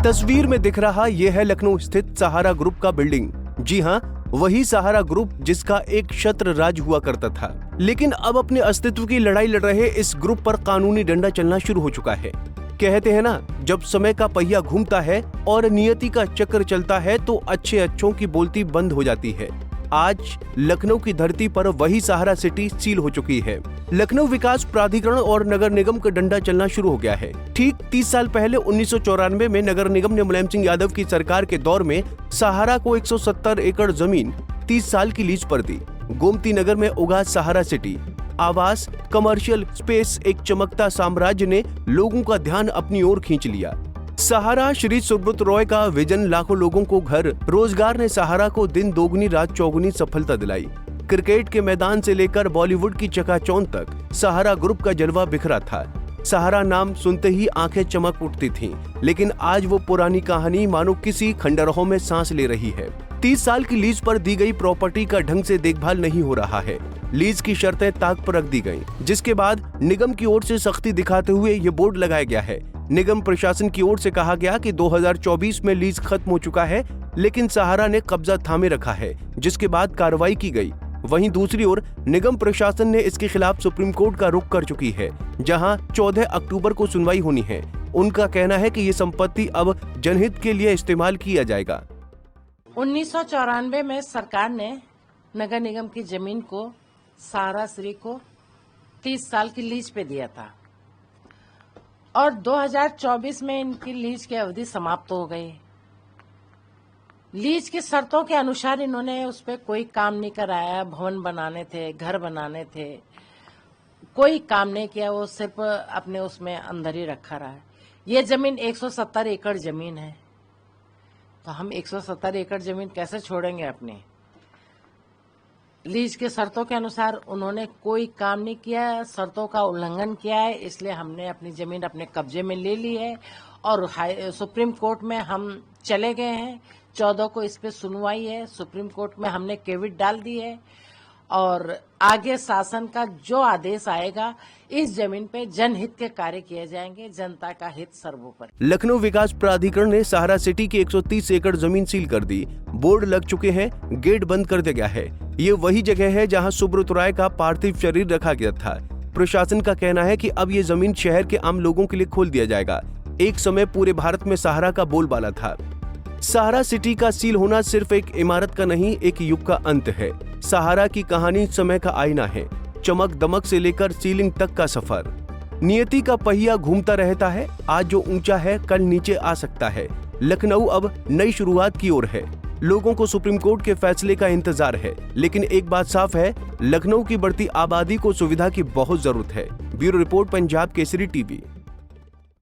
तस्वीर में दिख रहा ये है लखनऊ स्थित सहारा ग्रुप का बिल्डिंग। जी हाँ, वही सहारा ग्रुप जिसका एक छत्र राज हुआ करता था, लेकिन अब अपने अस्तित्व की लड़ाई लड़ रहे इस ग्रुप पर कानूनी डंडा चलना शुरू हो चुका है। कहते हैं ना, जब समय का पहिया घूमता है और नियति का चक्र चलता है तो अच्छे अच्छों की बोलती बंद हो जाती है। आज लखनऊ की धरती पर वही सहारा सिटी सील हो चुकी है। लखनऊ विकास प्राधिकरण और नगर निगम का डंडा चलना शुरू हो गया है। ठीक 30 साल पहले 1994 में नगर निगम ने मुलायम सिंह यादव की सरकार के दौर में सहारा को 170 एकड़ जमीन 30 साल की लीज पर दी। गोमती नगर में उगा सहारा सिटी, आवास, कमर्शियल स्पेस, एक चमकता साम्राज्य ने लोगों का ध्यान अपनी ओर खींच लिया। सहारा श्री सुब्रत रॉय का विजन लाखों लोगों को घर रोजगार ने सहारा को दिन दोगुनी रात चौगुनी सफलता दिलाई। क्रिकेट के मैदान से लेकर बॉलीवुड की चकाचौंध तक सहारा ग्रुप का जलवा बिखरा था। सहारा नाम सुनते ही आंखें चमक उठती थीं, लेकिन आज वो पुरानी कहानी मानो किसी खंडहरों में सांस ले रही है। 30 साल की लीज पर दी गई प्रॉपर्टी का ढंग से देखभाल नहीं हो रहा है। लीज की शर्तें ताक पर रख दी गईं, जिसके बाद निगम की ओर से सख्ती दिखाते हुए ये बोर्ड लगाया गया है। निगम प्रशासन की ओर से कहा गया कि 2024 में लीज खत्म हो चुका है, लेकिन सहारा ने कब्जा थामे रखा है, जिसके बाद कार्रवाई की गई। वहीं दूसरी ओर निगम प्रशासन ने इसके खिलाफ सुप्रीम कोर्ट का रुख कर चुकी है, जहां 14 अक्टूबर को सुनवाई होनी है। उनका कहना है कि ये संपत्ति अब जनहित के लिए इस्तेमाल किया जाएगा। 1994 में सरकार ने नगर निगम की जमीन को सहारा श्री को 30 साल की लीज पे दिया था और 2024 में इनकी लीज की अवधि समाप्त हो गई। लीज की शर्तों के अनुसार इन्होंने उस पर कोई काम नहीं कराया। भवन बनाने थे, घर बनाने थे, कोई काम नहीं किया। वो सिर्फ अपने उसमें अंदर ही रखा रहा है। ये जमीन 170 एकड़ जमीन है, तो हम 170 एकड़ जमीन कैसे छोड़ेंगे अपनी? लीज के शर्तों के अनुसार उन्होंने कोई काम नहीं किया, शर्तों का उल्लंघन किया है, इसलिए हमने अपनी जमीन अपने कब्जे में ले ली है और सुप्रीम कोर्ट में हम चले गए हैं। 14 को इस पे सुनवाई है। सुप्रीम कोर्ट में हमने केविट डाल दी है और आगे शासन का जो आदेश आएगा, इस जमीन पे जनहित के कार्य किए जाएंगे। जनता का हित सर्वोपरि। लखनऊ विकास प्राधिकरण ने सहारा सिटी की 130 एकड़ जमीन सील कर दी। बोर्ड लग चुके हैं, गेट बंद कर दिया गया है। ये वही जगह है जहां सुब्रत राय का पार्थिव शरीर रखा गया था। प्रशासन का कहना है कि अब ये जमीन शहर के आम लोगों के लिए खोल दिया जाएगा। एक समय पूरे भारत में सहारा का बोलबाला था। सहारा सिटी का सील होना सिर्फ एक इमारत का नहीं, एक युग का अंत है। सहारा की कहानी समय का आईना है। चमक दमक से लेकर सीलिंग तक का सफर। नियति का पहिया घूमता रहता है। आज जो ऊंचा है, कल नीचे आ सकता है। लखनऊ अब नई शुरुआत की ओर है। लोगों को सुप्रीम कोर्ट के फैसले का इंतजार है, लेकिन एक बात साफ है, लखनऊ की बढ़ती आबादी को सुविधा की बहुत जरूरत है। Bureau report, Punjab Kesari TV.